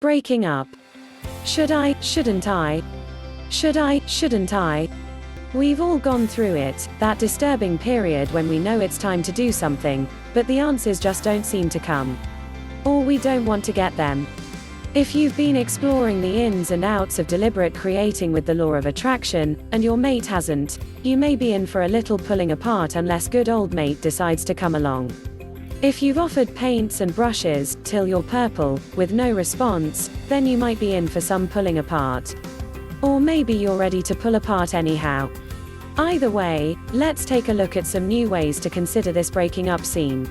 Breaking up. Should I, shouldn't I? Should I, shouldn't I? We've all gone through it, that disturbing period when we know it's time to do something, but the answers just don't seem to come. Or we don't want to get them. If you've been exploring the ins and outs of deliberate creating with the law of attraction, and your mate hasn't, you may be in for a little pulling apart unless good old mate decides to come along. If you've offered paints and brushes, till you're purple, with no response, then you might be in for some pulling apart. Or maybe you're ready to pull apart anyhow. Either way, let's take a look at some new ways to consider this breaking up scene.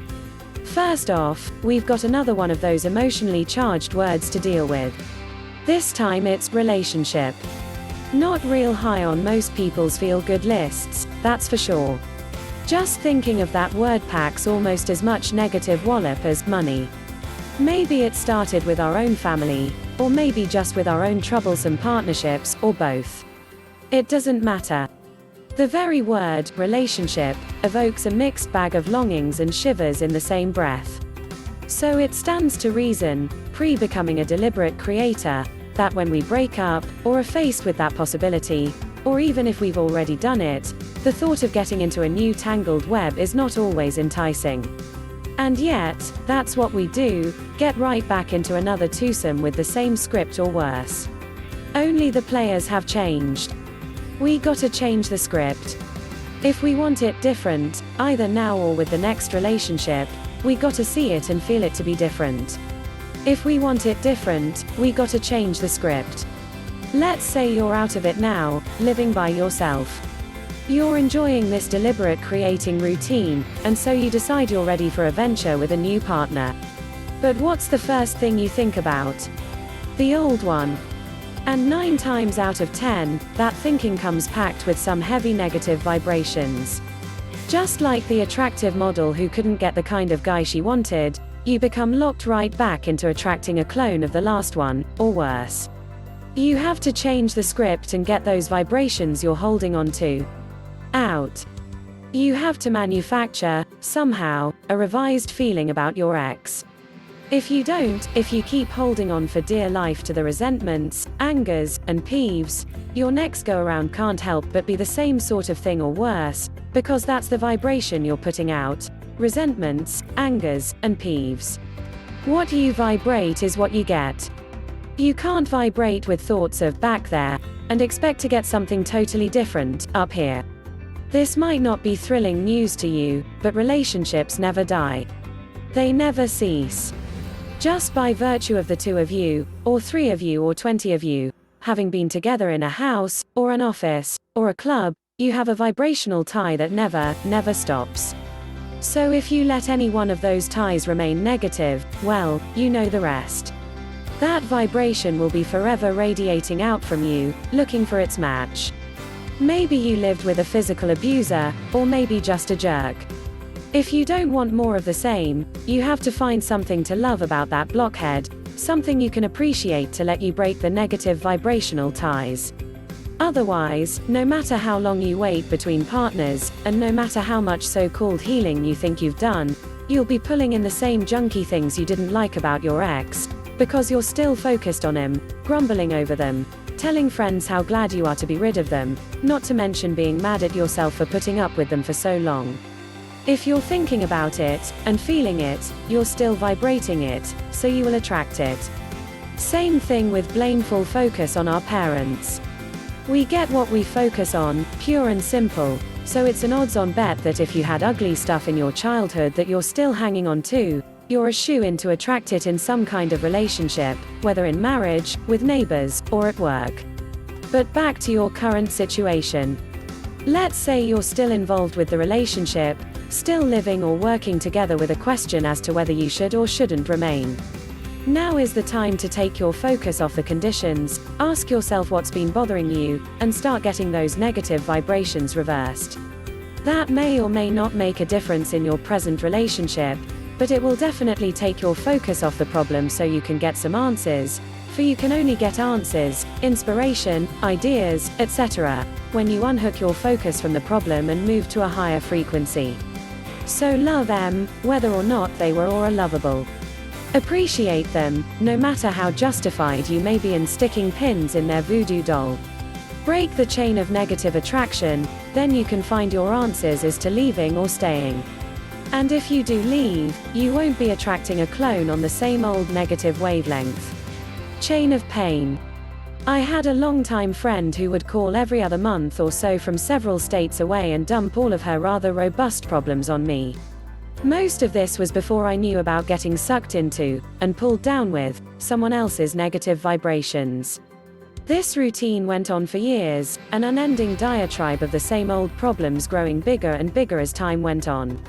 First off, we've got another one of those emotionally charged words to deal with. This time it's relationship. Not real high on most people's feel-good lists, that's for sure. Just thinking of that word packs almost as much negative wallop as money. Maybe it started with our own family, or maybe just with our own troublesome partnerships, or both. It doesn't matter. The very word, relationship, evokes a mixed bag of longings and shivers in the same breath. So it stands to reason, pre-becoming a deliberate creator, that when we break up, or are faced with that possibility, or even if we've already done it, the thought of getting into a new tangled web is not always enticing. And yet, that's what we do, get right back into another twosome with the same script or worse. Only the players have changed. We gotta change the script. If we want it different, either now or with the next relationship, we gotta see it and feel it to be different. If we want it different, we gotta change the script. Let's say you're out of it now, living by yourself. You're enjoying this deliberate creating routine, and so you decide you're ready for a venture with a new partner. But what's the first thing you think about? The old one. And 9 times out of 10, that thinking comes packed with some heavy negative vibrations. Just like the attractive model who couldn't get the kind of guy she wanted, you become locked right back into attracting a clone of the last one, or worse. You have to change the script and get those vibrations you're holding on to out. You have to manufacture, somehow, a revised feeling about your ex. If you don't, if you keep holding on for dear life to the resentments, angers, and peeves, your next go-around can't help but be the same sort of thing or worse, because that's the vibration you're putting out: resentments, angers, and peeves. What you vibrate is what you get. You can't vibrate with thoughts of back there, and expect to get something totally different up here. This might not be thrilling news to you, but relationships never die. They never cease. Just by virtue of the 2 of you, or 3 of you, or 20 of you, having been together in a house, or an office, or a club, you have a vibrational tie that never stops. So if you let any one of those ties remain negative, well, you know the rest. That vibration will be forever radiating out from you, looking for its match. Maybe you lived with a physical abuser, or maybe just a jerk. If you don't want more of the same, you have to find something to love about that blockhead, something you can appreciate to let you break the negative vibrational ties. Otherwise, no matter how long you wait between partners, and no matter how much so-called healing you think you've done, you'll be pulling in the same junky things you didn't like about your ex, because you're still focused on him, grumbling over them, telling friends how glad you are to be rid of them, not to mention being mad at yourself for putting up with them for so long. If you're thinking about it, and feeling it, you're still vibrating it, so you will attract it. Same thing with blameful focus on our parents. We get what we focus on, pure and simple, so it's an odds-on bet that if you had ugly stuff in your childhood that you're still hanging on to, you're a shoo-in to attract it in some kind of relationship, whether in marriage, with neighbors, or at work. But back to your current situation. Let's say you're still involved with the relationship, still living or working together with a question as to whether you should or shouldn't remain. Now is the time to take your focus off the conditions, ask yourself what's been bothering you, and start getting those negative vibrations reversed. That may or may not make a difference in your present relationship, but it will definitely take your focus off the problem so you can get some answers, for you can only get answers, inspiration, ideas, etc., when you unhook your focus from the problem and move to a higher frequency. So love them, whether or not they were or are lovable. Appreciate them, no matter how justified you may be in sticking pins in their voodoo doll. Break the chain of negative attraction, then you can find your answers as to leaving or staying. And if you do leave, you won't be attracting a clone on the same old negative wavelength. Chain of pain. I had a long-time friend who would call every other month or so from several states away and dump all of her rather robust problems on me. Most of this was before I knew about getting sucked into, and pulled down with, someone else's negative vibrations. This routine went on for years, an unending diatribe of the same old problems growing bigger and bigger as time went on.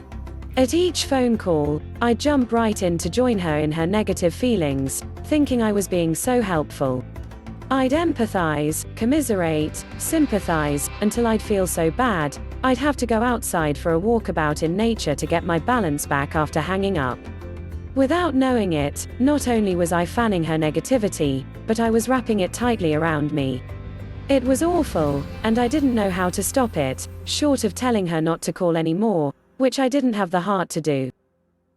At each phone call, I'd jump right in to join her in her negative feelings, thinking I was being so helpful. I'd empathize, commiserate, sympathize, until I'd feel so bad, I'd have to go outside for a walkabout in nature to get my balance back after hanging up. Without knowing it, not only was I fanning her negativity, but I was wrapping it tightly around me. It was awful, and I didn't know how to stop it, short of telling her not to call anymore, which I didn't have the heart to do.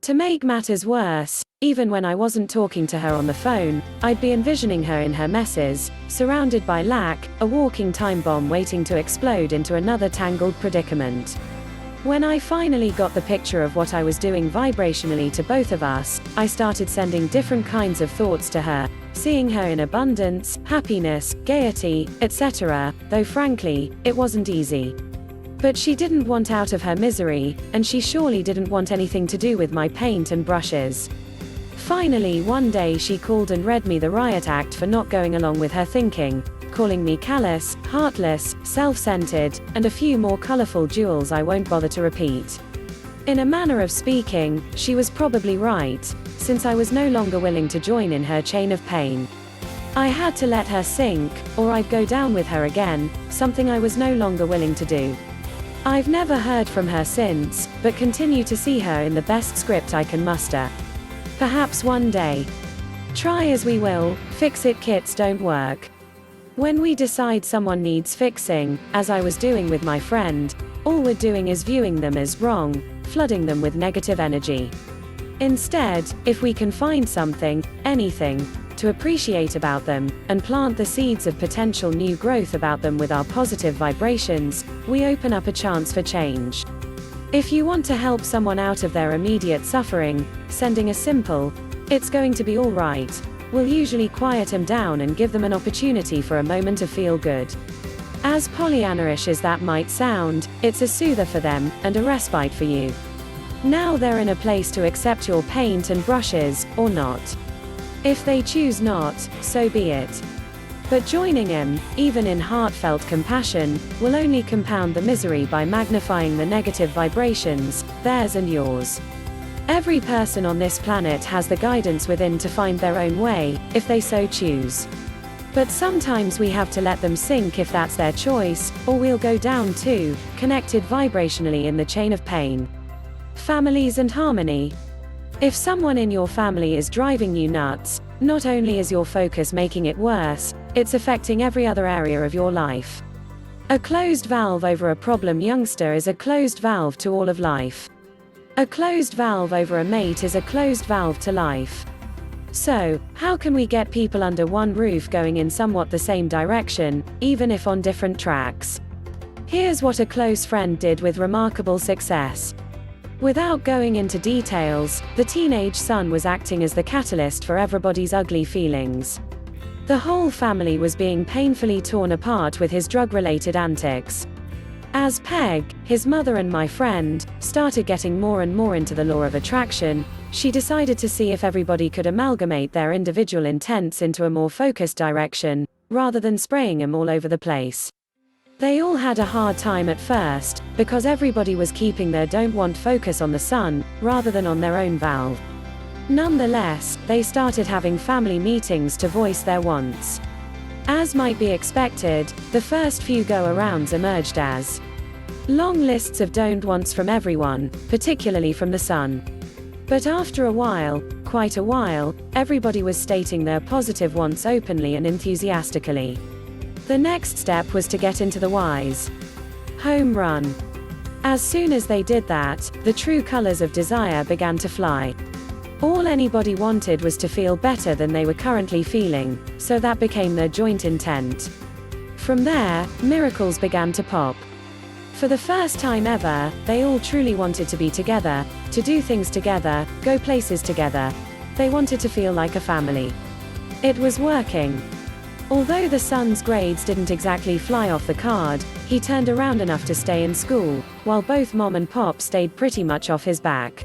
To make matters worse, even when I wasn't talking to her on the phone, I'd be envisioning her in her messes, surrounded by lack, a walking time bomb waiting to explode into another tangled predicament. When I finally got the picture of what I was doing vibrationally to both of us, I started sending different kinds of thoughts to her, seeing her in abundance, happiness, gaiety, etc., though frankly, it wasn't easy. But she didn't want out of her misery, and she surely didn't want anything to do with my paint and brushes. Finally, one day she called and read me the riot act for not going along with her thinking, calling me callous, heartless, self-centered, and a few more colorful jewels I won't bother to repeat. In a manner of speaking, she was probably right, since I was no longer willing to join in her chain of pain. I had to let her sink, or I'd go down with her again, something I was no longer willing to do. I've never heard from her since, but continue to see her in the best script I can muster. Perhaps one day. Try as we will, fix-it kits don't work. When we decide someone needs fixing, as I was doing with my friend, all we're doing is viewing them as wrong, flooding them with negative energy. Instead, if we can find something, anything, to appreciate about them, and plant the seeds of potential new growth about them with our positive vibrations, we open up a chance for change. If you want to help someone out of their immediate suffering, sending a simple, "It's going to be all right," will usually quiet them down and give them an opportunity for a moment of feel good. As Pollyanna-ish as that might sound, it's a soother for them, and a respite for you. Now they're in a place to accept your paint and brushes, or not. If they choose not, so be it. But joining him, even in heartfelt compassion, will only compound the misery by magnifying the negative vibrations, theirs and yours. Every person on this planet has the guidance within to find their own way, if they so choose. But sometimes we have to let them sink if that's their choice, or we'll go down too, connected vibrationally in the chain of pain. Families and harmony. If someone in your family is driving you nuts, not only is your focus making it worse, it's affecting every other area of your life. A closed valve over a problem youngster is a closed valve to all of life. A closed valve over a mate is a closed valve to life. So, how can we get people under one roof going in somewhat the same direction, even if on different tracks? Here's what a close friend did with remarkable success. Without going into details, the teenage son was acting as the catalyst for everybody's ugly feelings. The whole family was being painfully torn apart with his drug-related antics. As Peg, his mother and my friend, started getting more and more into the law of attraction, she decided to see if everybody could amalgamate their individual intents into a more focused direction, rather than spraying them all over the place. They all had a hard time at first, because everybody was keeping their don't want focus on the sun, rather than on their own valve. Nonetheless, they started having family meetings to voice their wants. As might be expected, the first few go-arounds emerged as long lists of don't wants from everyone, particularly from the son. But after a while, quite a while, everybody was stating their positive wants openly and enthusiastically. The next step was to get into the whys. Home run. As soon as they did that, the true colors of desire began to fly. All anybody wanted was to feel better than they were currently feeling, so that became their joint intent. From there, miracles began to pop. For the first time ever, they all truly wanted to be together, to do things together, go places together. They wanted to feel like a family. It was working. Although the son's grades didn't exactly fly off the card, he turned around enough to stay in school, while both Mom and Pop stayed pretty much off his back.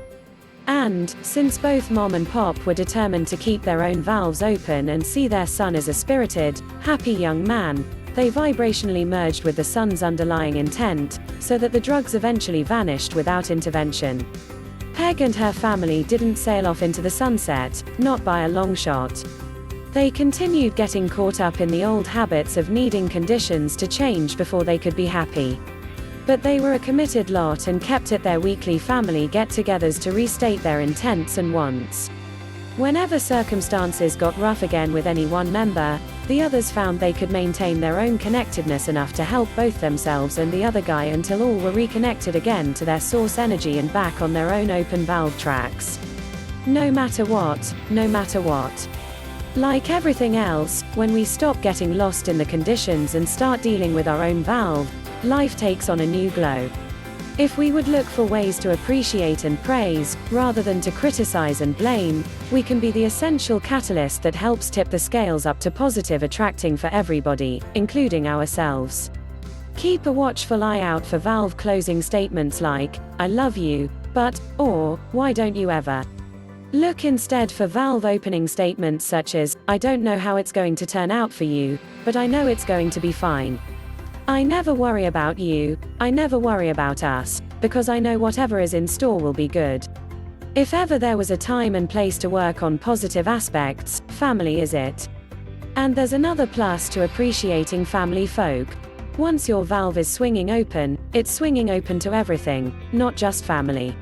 And, since both Mom and Pop were determined to keep their own valves open and see their son as a spirited, happy young man, they vibrationally merged with the son's underlying intent, so that the drugs eventually vanished without intervention. Peg and her family didn't sail off into the sunset, not by a long shot. They continued getting caught up in the old habits of needing conditions to change before they could be happy. But they were a committed lot and kept at their weekly family get-togethers to restate their intents and wants. Whenever circumstances got rough again with any one member, the others found they could maintain their own connectedness enough to help both themselves and the other guy until all were reconnected again to their source energy and back on their own open valve tracks. No matter what, no matter what. Like everything else, when we stop getting lost in the conditions and start dealing with our own valve, life takes on a new glow. If we would look for ways to appreciate and praise, rather than to criticize and blame, we can be the essential catalyst that helps tip the scales up to positive, attracting for everybody, including ourselves. Keep a watchful eye out for valve closing statements like, "I love you, but," or, "Why don't you ever?" Look instead for valve opening statements such as, "I don't know how it's going to turn out for you, but I know it's going to be fine. I never worry about you, I never worry about us, because I know whatever is in store will be good." If ever there was a time and place to work on positive aspects, family is it. And there's another plus to appreciating family folk. Once your valve is swinging open, it's swinging open to everything, not just family.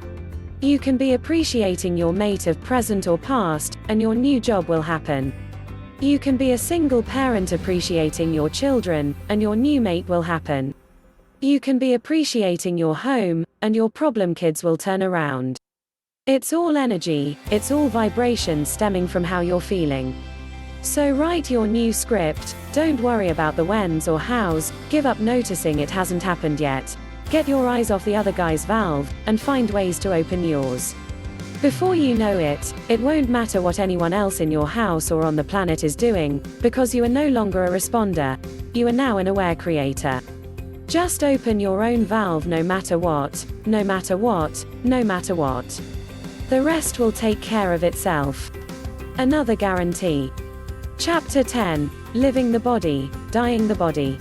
You can be appreciating your mate of present or past, and your new job will happen. You can be a single parent appreciating your children, and your new mate will happen. You can be appreciating your home, and your problem kids will turn around. It's all energy, it's all vibration stemming from how you're feeling. So write your new script, don't worry about the whens or hows, give up noticing it hasn't happened yet. Get your eyes off the other guy's valve, and find ways to open yours. Before you know it, it won't matter what anyone else in your house or on the planet is doing, because you are no longer a responder. You are now an aware creator. Just open your own valve no matter what, no matter what, no matter what. The rest will take care of itself. Another guarantee. Chapter 10, Living the Body, Dying the Body.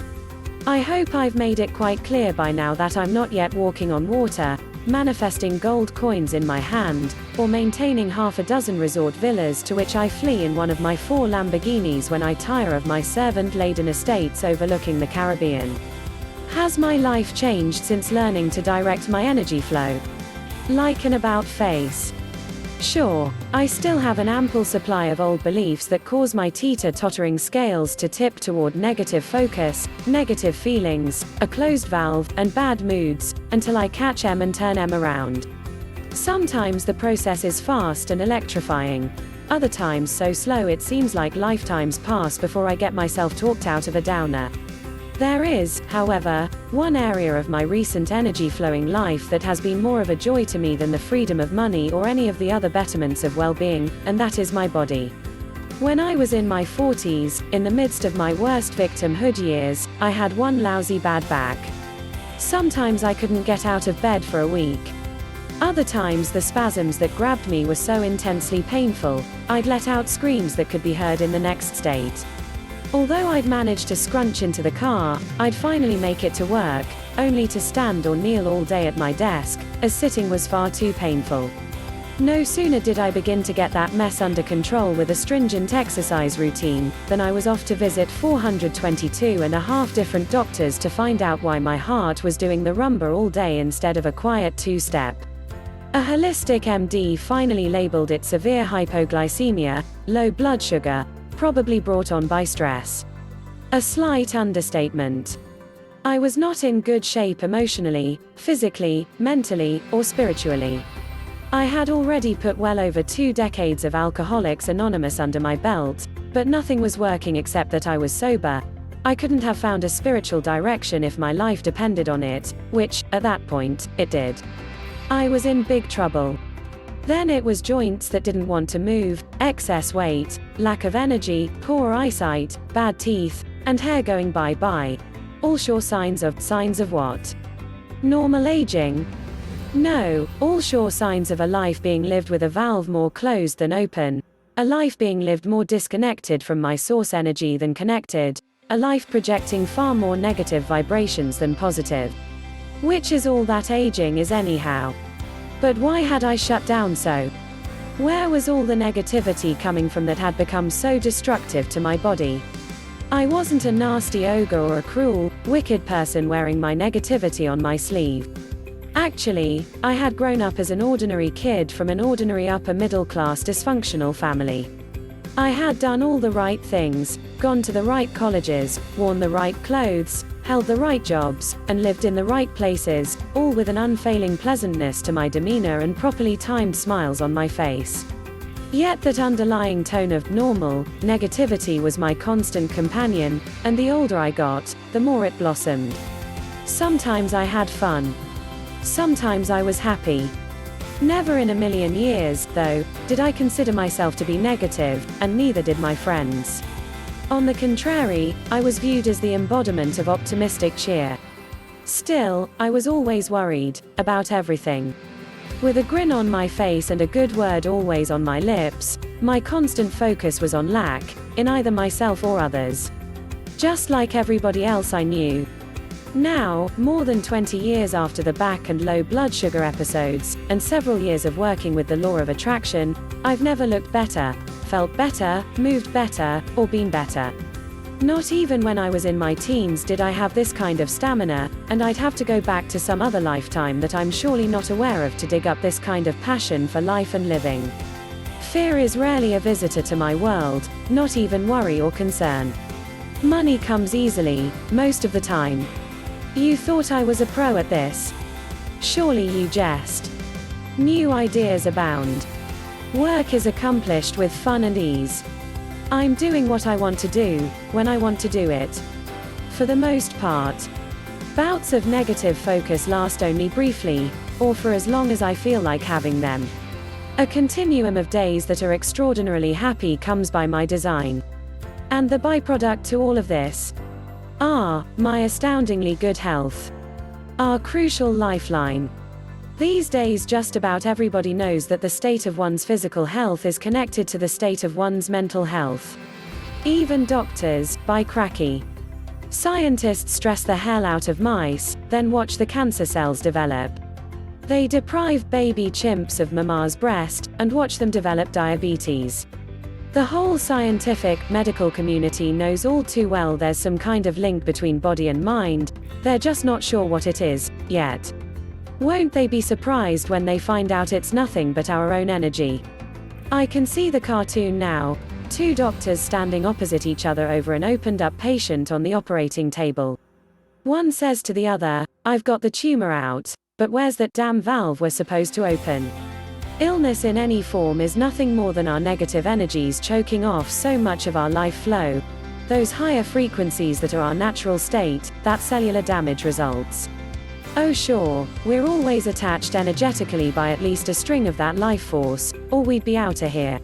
I hope I've made it quite clear by now that I'm not yet walking on water, manifesting gold coins in my hand, or maintaining half a dozen resort villas to which I flee in one of my 4 Lamborghinis when I tire of my servant-laden estates overlooking the Caribbean. Has my life changed since learning to direct my energy flow? Like an about face. Sure, I still have an ample supply of old beliefs that cause my teeter-tottering scales to tip toward negative focus, negative feelings, a closed valve, and bad moods, until I catch M and turn M around. Sometimes the process is fast and electrifying. Other times so slow it seems like lifetimes pass before I get myself talked out of a downer. There is, however, one area of my recent energy-flowing life that has been more of a joy to me than the freedom of money or any of the other betterments of well-being, and that is my body. When I was in my 40s, in the midst of my worst victimhood years, I had one lousy bad back. Sometimes I couldn't get out of bed for a week. Other times the spasms that grabbed me were so intensely painful, I'd let out screams that could be heard in the next state. Although I'd managed to scrunch into the car, I'd finally make it to work, only to stand or kneel all day at my desk, as sitting was far too painful. No sooner did I begin to get that mess under control with a stringent exercise routine, than I was off to visit 422.5 different doctors to find out why my heart was doing the rumba all day instead of a quiet 2-step. A holistic MD finally labeled it severe hypoglycemia, low blood sugar, probably brought on by stress. A slight understatement. I was not in good shape emotionally, physically, mentally, or spiritually. I had already put well over 2 decades of Alcoholics Anonymous under my belt, but nothing was working except that I was sober. I couldn't have found a spiritual direction if my life depended on it, which, at that point, it did. I was in big trouble. Then it was joints that didn't want to move, excess weight, lack of energy, poor eyesight, bad teeth, and hair going bye-bye. All sure signs of what? Normal aging? No, all sure signs of a life being lived with a valve more closed than open. A life being lived more disconnected from my source energy than connected. A life projecting far more negative vibrations than positive. Which is all that aging is anyhow. But why had I shut down so? Where was all the negativity coming from that had become so destructive to my body? I wasn't a nasty ogre or a cruel, wicked person wearing my negativity on my sleeve. Actually, I had grown up as an ordinary kid from an ordinary upper-middle-class dysfunctional family. I had done all the right things, gone to the right colleges, worn the right clothes, held the right jobs, and lived in the right places, all with an unfailing pleasantness to my demeanor and properly timed smiles on my face. Yet that underlying tone of normal negativity was my constant companion, and the older I got, the more it blossomed. Sometimes I had fun. Sometimes I was happy. Never in a million years, though, did I consider myself to be negative, and neither did my friends. On the contrary, I was viewed as the embodiment of optimistic cheer. Still, I was always worried, about everything. With a grin on my face and a good word always on my lips, my constant focus was on lack, in either myself or others. Just like everybody else I knew. Now, more than 20 years after the back and low blood sugar episodes, and several years of working with the law of attraction, I've never looked better, felt better, moved better, or been better. Not even when I was in my teens did I have this kind of stamina, and I'd have to go back to some other lifetime that I'm surely not aware of to dig up this kind of passion for life and living. Fear is rarely a visitor to my world, not even worry or concern. Money comes easily, most of the time. You thought I was a pro at this? Surely you jest. New ideas abound. Work is accomplished with fun and ease. I'm doing what I want to do, when I want to do it. For the most part. Bouts of negative focus last only briefly, or for as long as I feel like having them. A continuum of days that are extraordinarily happy comes by my design. And the byproduct to all of this? My astoundingly good health. Our crucial lifeline. These days just about everybody knows that the state of one's physical health is connected to the state of one's mental health. Even doctors, by cracky. Scientists stress the hell out of mice, then watch the cancer cells develop. They deprive baby chimps of mama's breast, and watch them develop diabetes. The whole scientific, medical community knows all too well there's some kind of link between body and mind, they're just not sure what it is, yet. Won't they be surprised when they find out it's nothing but our own energy? I can see the cartoon now, 2 doctors standing opposite each other over an opened-up patient on the operating table. One says to the other, "I've got the tumor out, but where's that damn valve we're supposed to open?" Illness in any form is nothing more than our negative energies choking off so much of our life flow. Those higher frequencies that are our natural state, that cellular damage results. Oh sure, we're always attached energetically by at least a string of that life force, or we'd be outta here.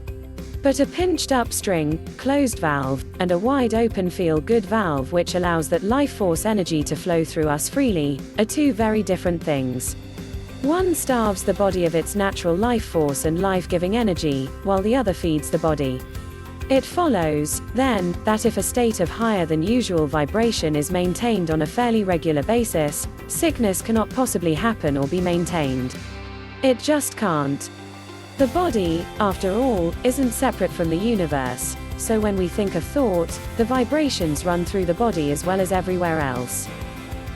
But a pinched up string, closed valve, and a wide open feel-good valve which allows that life force energy to flow through us freely, are 2 very different things. One starves the body of its natural life force and life-giving energy, while the other feeds the body. It follows, then, that if a state of higher than usual vibration is maintained on a fairly regular basis, sickness cannot possibly happen or be maintained. It just can't. The body, after all, isn't separate from the universe, so when we think a thought, the vibrations run through the body as well as everywhere else.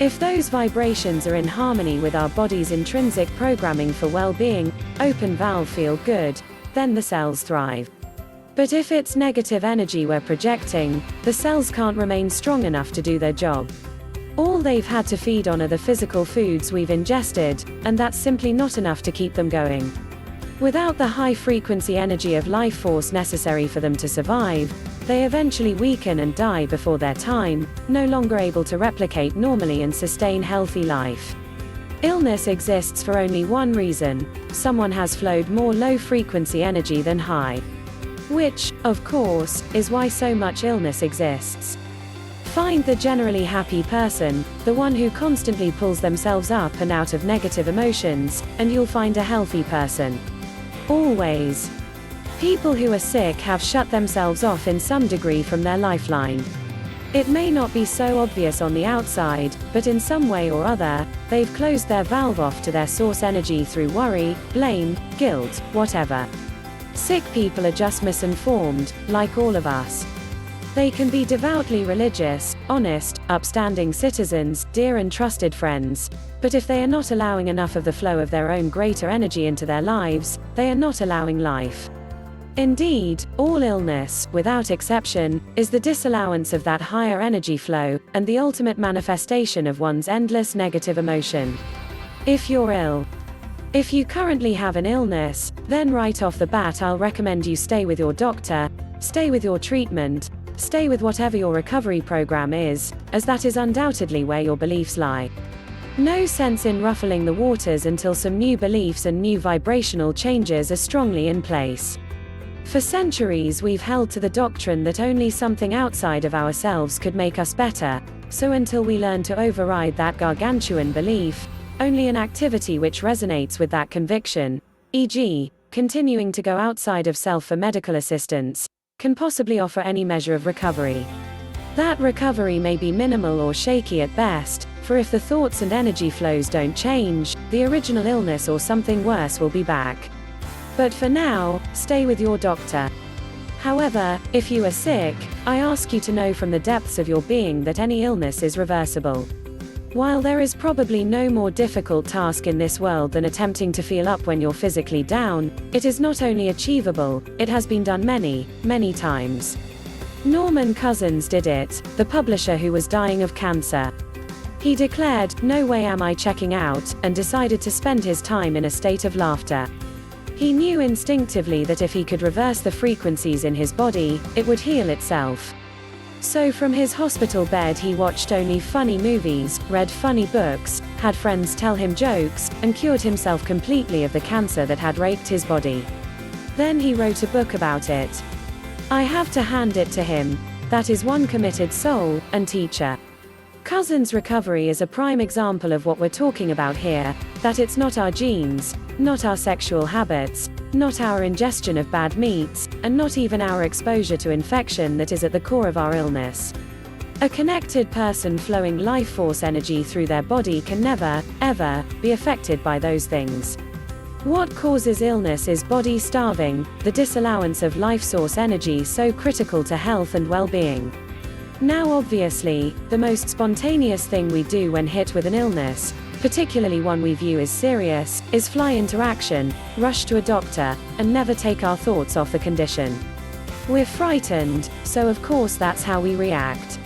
If those vibrations are in harmony with our body's intrinsic programming for well-being, open valve feel good, then the cells thrive. But if it's negative energy we're projecting, the cells can't remain strong enough to do their job. All they've had to feed on are the physical foods we've ingested, and that's simply not enough to keep them going. Without the high-frequency energy of life force necessary for them to survive, they eventually weaken and die before their time, no longer able to replicate normally and sustain healthy life. Illness exists for only one reason: someone has flowed more low-frequency energy than high. Which, of course, is why so much illness exists. Find the generally happy person, the one who constantly pulls themselves up and out of negative emotions, and you'll find a healthy person. Always. People who are sick have shut themselves off in some degree from their lifeline. It may not be so obvious on the outside, but in some way or other, they've closed their valve off to their source energy through worry, blame, guilt, whatever. Sick people are just misinformed, like all of us. They can be devoutly religious, honest, upstanding citizens, dear and trusted friends, but if they are not allowing enough of the flow of their own greater energy into their lives, they are not allowing life. Indeed, all illness, without exception, is the disallowance of that higher energy flow, and the ultimate manifestation of one's endless negative emotion. If you're ill. If you currently have an illness, then right off the bat I'll recommend you stay with your doctor, stay with your treatment, stay with whatever your recovery program is, as that is undoubtedly where your beliefs lie. No sense in ruffling the waters until some new beliefs and new vibrational changes are strongly in place. For centuries we've held to the doctrine that only something outside of ourselves could make us better, so until we learn to override that gargantuan belief, only an activity which resonates with that conviction, e.g., continuing to go outside of self for medical assistance, can possibly offer any measure of recovery. That recovery may be minimal or shaky at best, for if the thoughts and energy flows don't change, the original illness or something worse will be back. But for now, stay with your doctor. However, if you are sick, I ask you to know from the depths of your being that any illness is reversible. While there is probably no more difficult task in this world than attempting to feel up when you're physically down, it is not only achievable, it has been done many, many times. Norman Cousins did it, the publisher who was dying of cancer. He declared, "No way am I checking out," and decided to spend his time in a state of laughter. He knew instinctively that if he could reverse the frequencies in his body, it would heal itself. So from his hospital bed he watched only funny movies, read funny books, had friends tell him jokes, and cured himself completely of the cancer that had raped his body. Then he wrote a book about it. I have to hand it to him. That is one committed soul and teacher. Cousins' recovery is a prime example of what we're talking about here, that it's not our genes, not our sexual habits, not our ingestion of bad meats, and not even our exposure to infection that is at the core of our illness. A connected person flowing life force energy through their body can never, ever, be affected by those things. What causes illness is body starving, the disallowance of life source energy so critical to health and well-being. Now obviously, the most spontaneous thing we do when hit with an illness, particularly one we view as serious, is fly into action, rush to a doctor, and never take our thoughts off the condition. We're frightened, so of course that's how we react.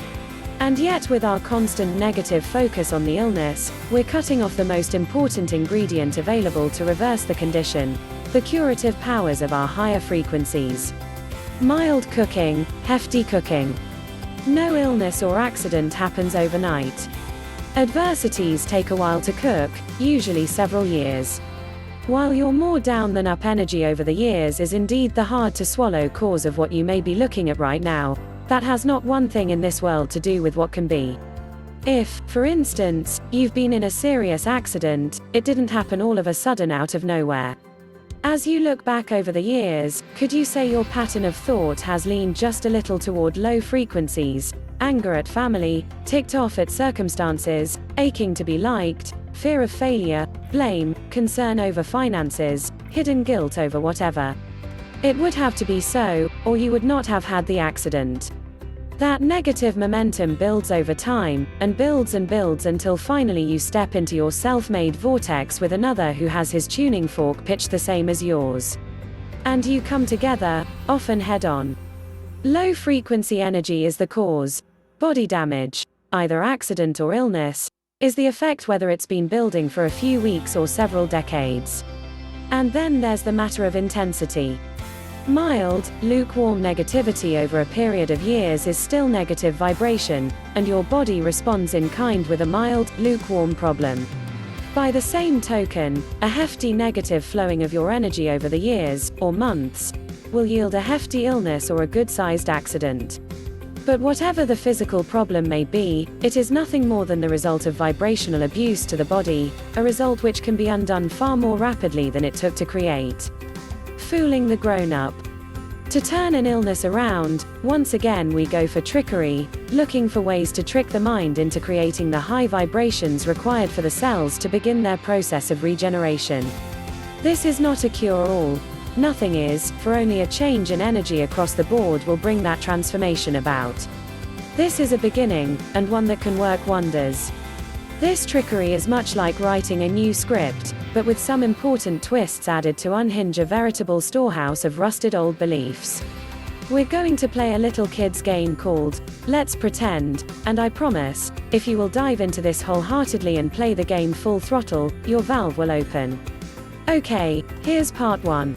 And yet with our constant negative focus on the illness, we're cutting off the most important ingredient available to reverse the condition, the curative powers of our higher frequencies. Mild cooking, hefty cooking. No illness or accident happens overnight. Adversities take a while to cook, usually several years. While your more down than up energy over the years is indeed the hard to swallow cause of what you may be looking at right now, that has not one thing in this world to do with what can be. If, for instance, you've been in a serious accident, it didn't happen all of a sudden out of nowhere. As you look back over the years, could you say your pattern of thought has leaned just a little toward low frequencies, anger at family, ticked off at circumstances, aching to be liked, fear of failure, blame, concern over finances, hidden guilt over whatever? It would have to be so, or you would not have had the accident. That negative momentum builds over time, and builds until finally you step into your self-made vortex with another who has his tuning fork pitched the same as yours. And you come together, often head-on. Low-frequency energy is the cause. Body damage, either accident or illness, is the effect whether it's been building for a few weeks or several decades. And then there's the matter of intensity. Mild, lukewarm negativity over a period of years is still negative vibration, and your body responds in kind with a mild, lukewarm problem. By the same token, a hefty negative flowing of your energy over the years, or months, will yield a hefty illness or a good-sized accident. But whatever the physical problem may be, it is nothing more than the result of vibrational abuse to the body, a result which can be undone far more rapidly than it took to create. Fooling the grown-up. To turn an illness around, once again we go for trickery, looking for ways to trick the mind into creating the high vibrations required for the cells to begin their process of regeneration. This is not a cure-all. Nothing is, for only a change in energy across the board will bring that transformation about. This is a beginning, and one that can work wonders. This trickery is much like writing a new script, but with some important twists added to unhinge a veritable storehouse of rusted old beliefs. We're going to play a little kid's game called Let's Pretend, and I promise, if you will dive into this wholeheartedly and play the game full throttle, your valve will open. Okay, here's part 1.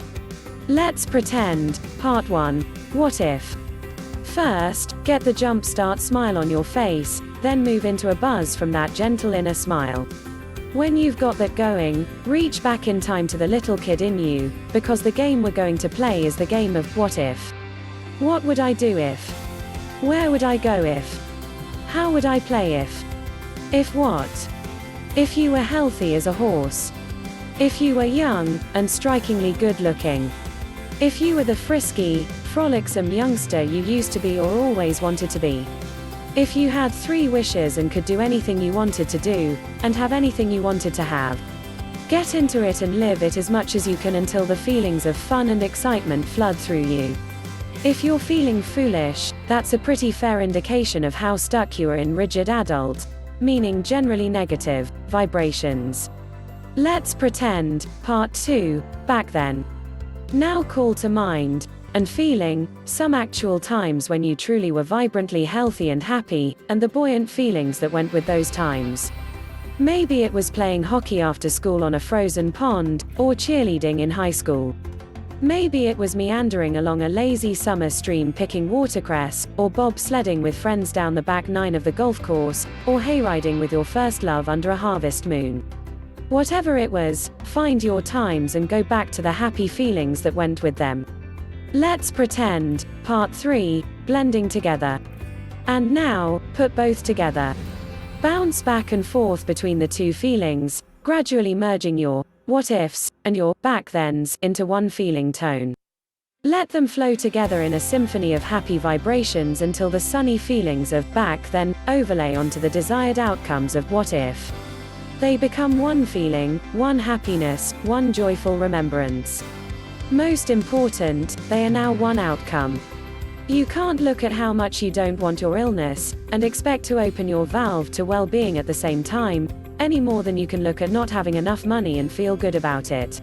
Let's pretend, part 1, what if? First, get the jump start smile on your face, then move into a buzz from that gentle inner smile. When you've got that going, reach back in time to the little kid in you, because the game we're going to play is the game of what if. What would I do if? Where would I go if? How would I play if? If what? If you were healthy as a horse. If you were young, and strikingly good looking. If you were the frisky, frolicsome youngster you used to be or always wanted to be. If you had 3 wishes and could do anything you wanted to do, and have anything you wanted to have. Get into it and live it as much as you can until the feelings of fun and excitement flood through you. If you're feeling foolish, that's a pretty fair indication of how stuck you are in rigid adult, meaning generally negative, vibrations. Let's pretend, part 2, back then. Now call to mind, and feeling, some actual times when you truly were vibrantly healthy and happy, and the buoyant feelings that went with those times. Maybe it was playing hockey after school on a frozen pond, or cheerleading in high school. Maybe it was meandering along a lazy summer stream picking watercress, or bobsledding with friends down the back 9 of the golf course, or hayriding with your first love under a harvest moon. Whatever it was, find your times and go back to the happy feelings that went with them. Let's pretend, part 3, blending together. And now, put both together. Bounce back and forth between the 2 feelings, gradually merging your what ifs and your back thens into one feeling tone. Let them flow together in a symphony of happy vibrations until the sunny feelings of back then overlay onto the desired outcomes of what if. They become one feeling, one happiness, one joyful remembrance. Most important, they are now one outcome. You can't look at how much you don't want your illness, and expect to open your valve to well-being at the same time, any more than you can look at not having enough money and feel good about it.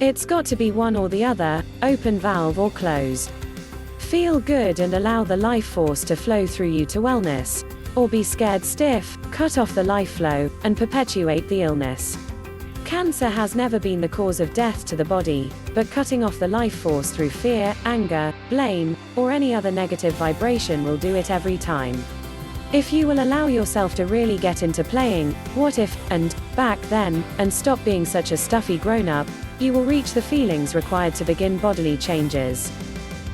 It's got to be one or the other, open valve or closed. Feel good and allow the life force to flow through you to wellness, or be scared stiff, cut off the life flow, and perpetuate the illness. Cancer has never been the cause of death to the body, but cutting off the life force through fear, anger, blame, or any other negative vibration will do it every time. If you will allow yourself to really get into playing what if and back then, and stop being such a stuffy grown-up, you will reach the feelings required to begin bodily changes.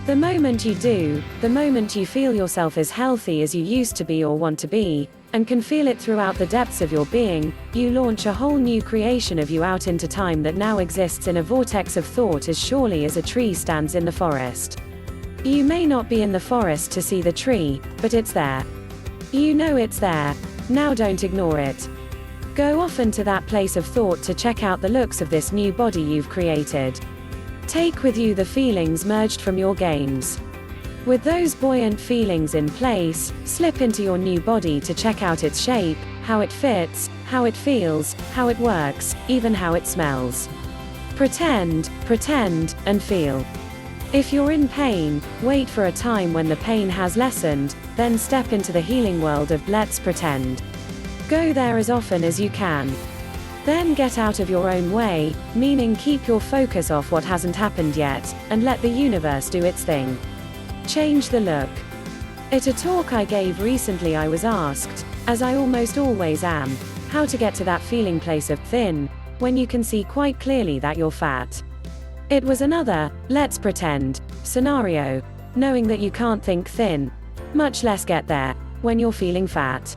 The moment you do, the moment you feel yourself as healthy as you used to be or want to be, and can feel it throughout the depths of your being, you launch a whole new creation of you out into time that now exists in a vortex of thought as surely as a tree stands in the forest. You may not be in the forest to see the tree, but it's there. You know it's there. Now don't ignore it. Go often to that place of thought to check out the looks of this new body you've created. Take with you the feelings merged from your games. With those buoyant feelings in place, slip into your new body to check out its shape, how it fits, how it feels, how it works, even how it smells. Pretend, and feel. If you're in pain, wait for a time when the pain has lessened, then step into the healing world of let's pretend. Go there as often as you can. Then get out of your own way, meaning keep your focus off what hasn't happened yet, and let the universe do its thing. Change the look. At a talk I gave recently, I was asked, as I almost always am, how to get to that feeling place of thin, when you can see quite clearly that you're fat. It was another, let's pretend, scenario, knowing that you can't think thin, much less get there, when you're feeling fat.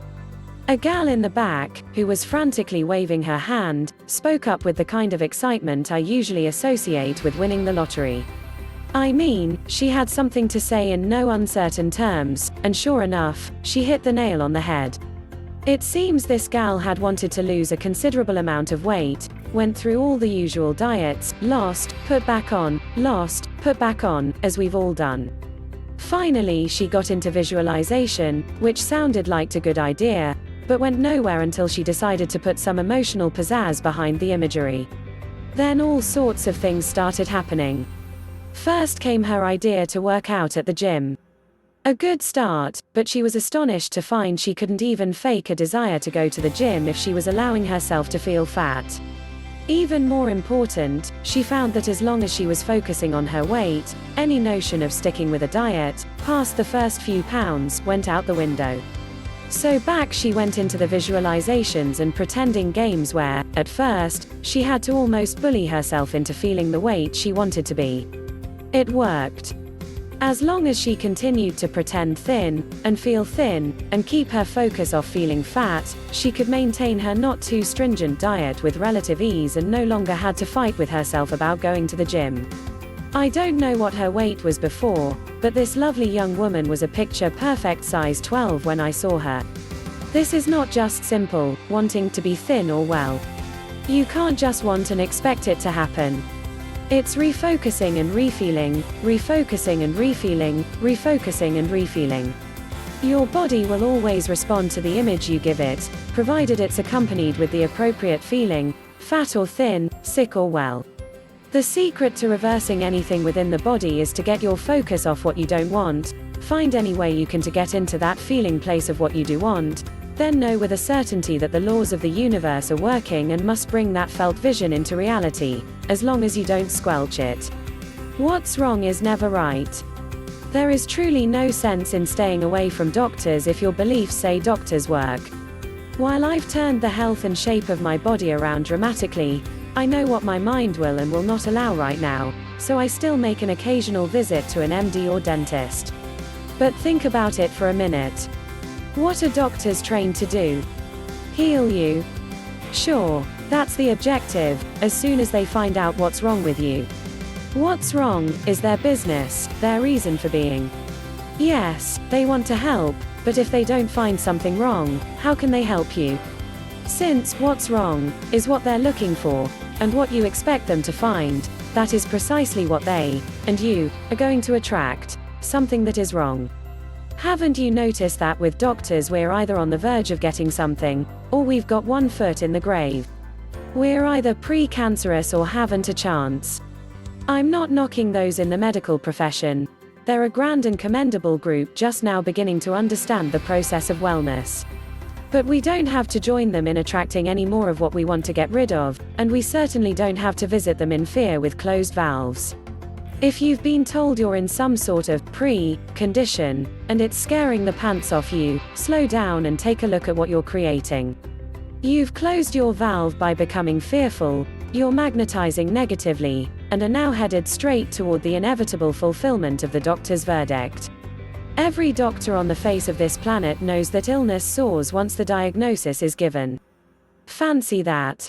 A gal in the back, who was frantically waving her hand, spoke up with the kind of excitement I usually associate with winning the lottery. I mean, she had something to say in no uncertain terms, and sure enough, she hit the nail on the head. It seems this gal had wanted to lose a considerable amount of weight, went through all the usual diets, lost, put back on, as we've all done. Finally, she got into visualization, which sounded like a good idea, but went nowhere until she decided to put some emotional pizzazz behind the imagery. Then all sorts of things started happening. First came her idea to work out at the gym. A good start, but she was astonished to find she couldn't even fake a desire to go to the gym if she was allowing herself to feel fat. Even more important, she found that as long as she was focusing on her weight, any notion of sticking with a diet, past the first few pounds, went out the window. So back she went into the visualizations and pretending games where, at first, she had to almost bully herself into feeling the weight she wanted to be. It worked. As long as she continued to pretend thin, and feel thin, and keep her focus off feeling fat, she could maintain her not too stringent diet with relative ease and no longer had to fight with herself about going to the gym. I don't know what her weight was before, but this lovely young woman was a picture-perfect size 12 when I saw her. This is not just simple, wanting to be thin or well. You can't just want and expect it to happen. It's refocusing and refeeling, refocusing and refeeling, refocusing and refeeling. Your body will always respond to the image you give it, provided it's accompanied with the appropriate feeling, fat or thin, sick or well. The secret to reversing anything within the body is to get your focus off what you don't want, find any way you can to get into that feeling place of what you do want, then know with a certainty that the laws of the universe are working and must bring that felt vision into reality, as long as you don't squelch it. What's wrong is never right. There is truly no sense in staying away from doctors if your beliefs say doctors work. While I've turned the health and shape of my body around dramatically, I know what my mind will and will not allow right now, so I still make an occasional visit to an MD or dentist. But think about it for a minute. What are doctors trained to do? Heal you. Sure, that's the objective, as soon as they find out what's wrong with you. What's wrong is their business, their reason for being. Yes, they want to help, but if they don't find something wrong, how can they help you? Since what's wrong is what they're looking for, and what you expect them to find, that is precisely what they, and you, are going to attract, something that is wrong. Haven't you noticed that with doctors we're either on the verge of getting something, or we've got one foot in the grave? We're either pre-cancerous or haven't a chance. I'm not knocking those in the medical profession. They're a grand and commendable group just now beginning to understand the process of wellness. But we don't have to join them in attracting any more of what we want to get rid of, and we certainly don't have to visit them in fear with closed valves. If you've been told you're in some sort of pre-condition, and it's scaring the pants off you, slow down and take a look at what you're creating. You've closed your valve by becoming fearful, you're magnetizing negatively, and are now headed straight toward the inevitable fulfillment of the doctor's verdict. Every doctor on the face of this planet knows that illness soars once the diagnosis is given. Fancy that.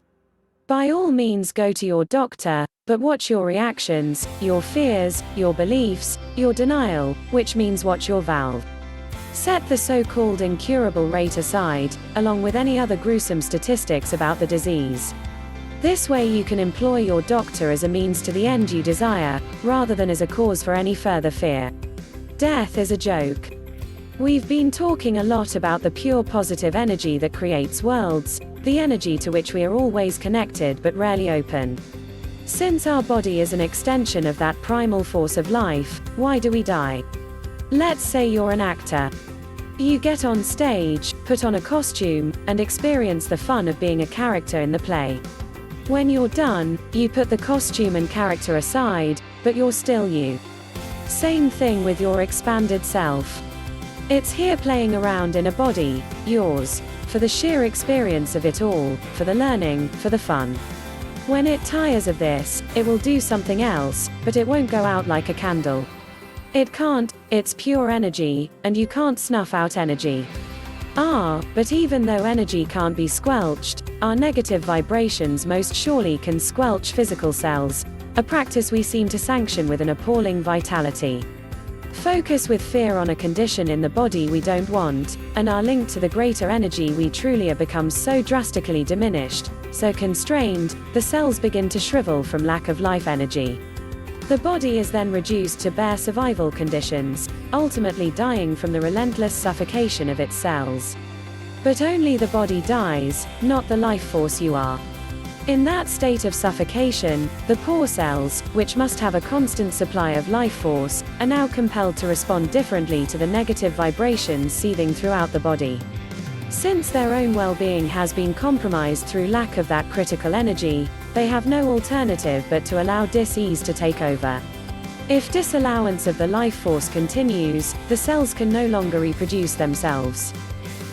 By all means go to your doctor, but watch your reactions, your fears, your beliefs, your denial, which means watch your valve. Set the so-called incurable rate aside, along with any other gruesome statistics about the disease. This way you can employ your doctor as a means to the end you desire, rather than as a cause for any further fear. Death is a joke. We've been talking a lot about the pure positive energy that creates worlds, the energy to which we are always connected but rarely open. Since our body is an extension of that primal force of life, why do we die? Let's say you're an actor. You get on stage, put on a costume, and experience the fun of being a character in the play. When you're done, you put the costume and character aside, but you're still you. Same thing with your expanded self. It's here playing around in a body, yours, for the sheer experience of it all, for the learning, for the fun. When it tires of this, it will do something else, but it won't go out like a candle. It can't, it's pure energy, and you can't snuff out energy. But even though energy can't be squelched, our negative vibrations most surely can squelch physical cells, a practice we seem to sanction with an appalling vitality. Focus with fear on a condition in the body we don't want, and our link to the greater energy we truly are becomes so drastically diminished, so constrained, the cells begin to shrivel from lack of life energy. The body is then reduced to bare survival conditions, ultimately dying from the relentless suffocation of its cells. But only the body dies, not the life force you are. In that state of suffocation, the poor cells, which must have a constant supply of life force, are now compelled to respond differently to the negative vibrations seething throughout the body. Since their own well-being has been compromised through lack of that critical energy, they have no alternative but to allow dis-ease to take over. If disallowance of the life force continues, the cells can no longer reproduce themselves.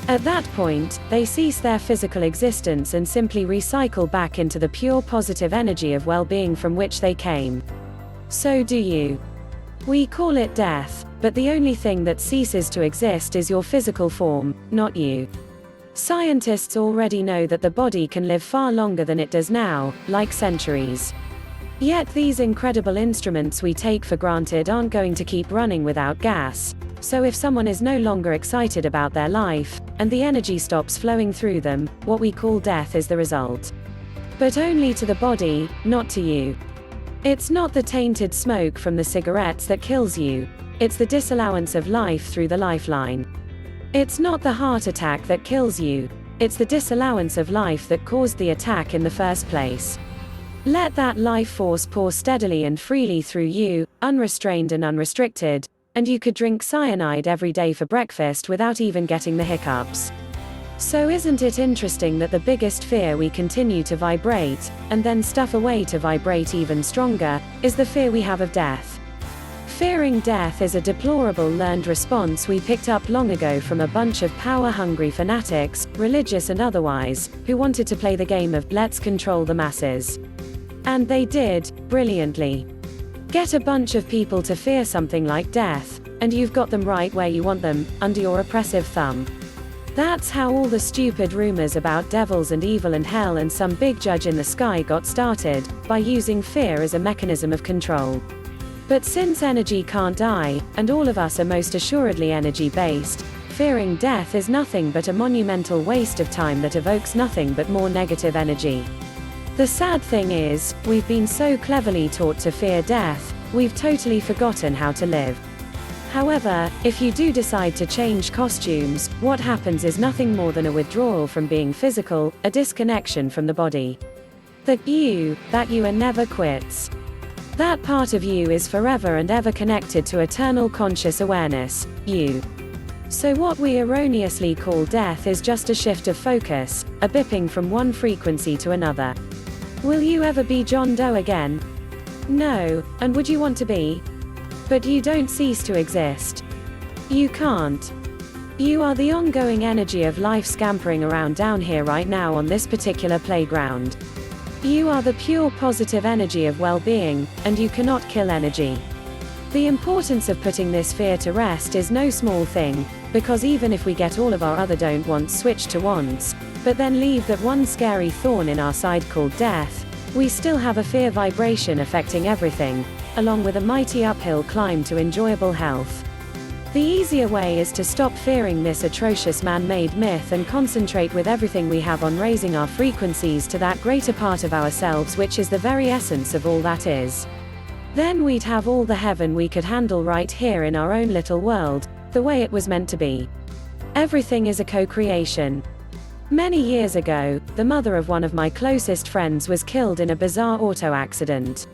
At that point, they cease their physical existence and simply recycle back into the pure positive energy of well-being from which they came. So do you. We call it death, but the only thing that ceases to exist is your physical form, not you. Scientists already know that the body can live far longer than it does now, like centuries. Yet these incredible instruments we take for granted aren't going to keep running without gas. So if someone is no longer excited about their life, and the energy stops flowing through them, what we call death is the result. But only to the body, not to you. It's not the tainted smoke from the cigarettes that kills you. It's the disallowance of life through the lifeline. It's not the heart attack that kills you. It's the disallowance of life that caused the attack in the first place. Let that life force pour steadily and freely through you, unrestrained and unrestricted, and you could drink cyanide every day for breakfast without even getting the hiccups. So isn't it interesting that the biggest fear we continue to vibrate, and then stuff away to vibrate even stronger, is the fear we have of death? Fearing death is a deplorable learned response we picked up long ago from a bunch of power-hungry fanatics, religious and otherwise, who wanted to play the game of let's control the masses. And they did, brilliantly. Get a bunch of people to fear something like death, and you've got them right where you want them, under your oppressive thumb. That's how all the stupid rumors about devils and evil and hell and some big judge in the sky got started, by using fear as a mechanism of control. But since energy can't die, and all of us are most assuredly energy-based, fearing death is nothing but a monumental waste of time that evokes nothing but more negative energy. The sad thing is, we've been so cleverly taught to fear death, we've totally forgotten how to live. However, if you do decide to change costumes, what happens is nothing more than a withdrawal from being physical, a disconnection from the body. That you are never quits. That part of you is forever and ever connected to eternal conscious awareness, you. So what we erroneously call death is just a shift of focus, a bipping from one frequency to another. Will you ever be John Doe again? No, and would you want to be? But you don't cease to exist. You can't. You are the ongoing energy of life scampering around down here right now on this particular playground. You are the pure positive energy of well-being, and you cannot kill energy. The importance of putting this fear to rest is no small thing, because even if we get all of our other don't wants switched to wants, but then leave that one scary thorn in our side called death, we still have a fear vibration affecting everything, along with a mighty uphill climb to enjoyable health. The easier way is to stop fearing this atrocious man-made myth and concentrate with everything we have on raising our frequencies to that greater part of ourselves which is the very essence of all that is. Then we'd have all the heaven we could handle right here in our own little world, the way it was meant to be. Everything is a co-creation. Many years ago, the mother of one of my closest friends was killed in a bizarre auto accident.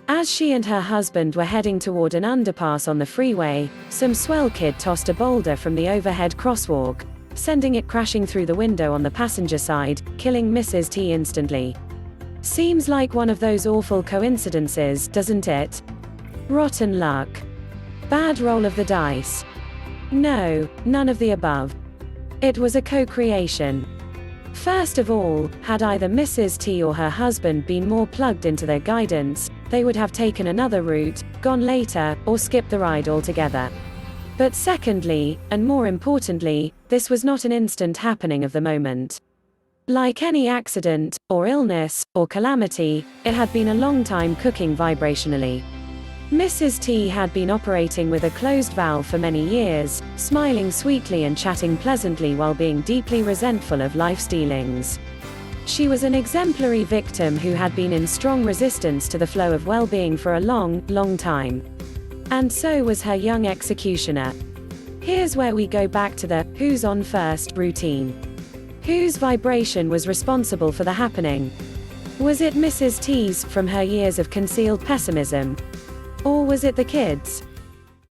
As she and her husband were heading toward an underpass on the freeway, some swell kid tossed a boulder from the overhead crosswalk, sending it crashing through the window on the passenger side, killing Mrs. T instantly. Seems like one of those awful coincidences, doesn't it? Rotten luck. Bad roll of the dice. No, none of the above. It was a co-creation. First of all, had either Mrs. T or her husband been more plugged into their guidance, they would have taken another route, gone later, or skipped the ride altogether. But secondly, and more importantly, this was not an instant happening of the moment. Like any accident, or illness, or calamity, it had been a long time cooking vibrationally. Mrs. T had been operating with a closed valve for many years, smiling sweetly and chatting pleasantly while being deeply resentful of life's dealings. She was an exemplary victim who had been in strong resistance to the flow of well-being for a long, long time. And so was her young executioner. Here's where we go back to the "who's on first" routine. Whose vibration was responsible for the happening? Was it Mrs. T's, from her years of concealed pessimism? Or was it the kids?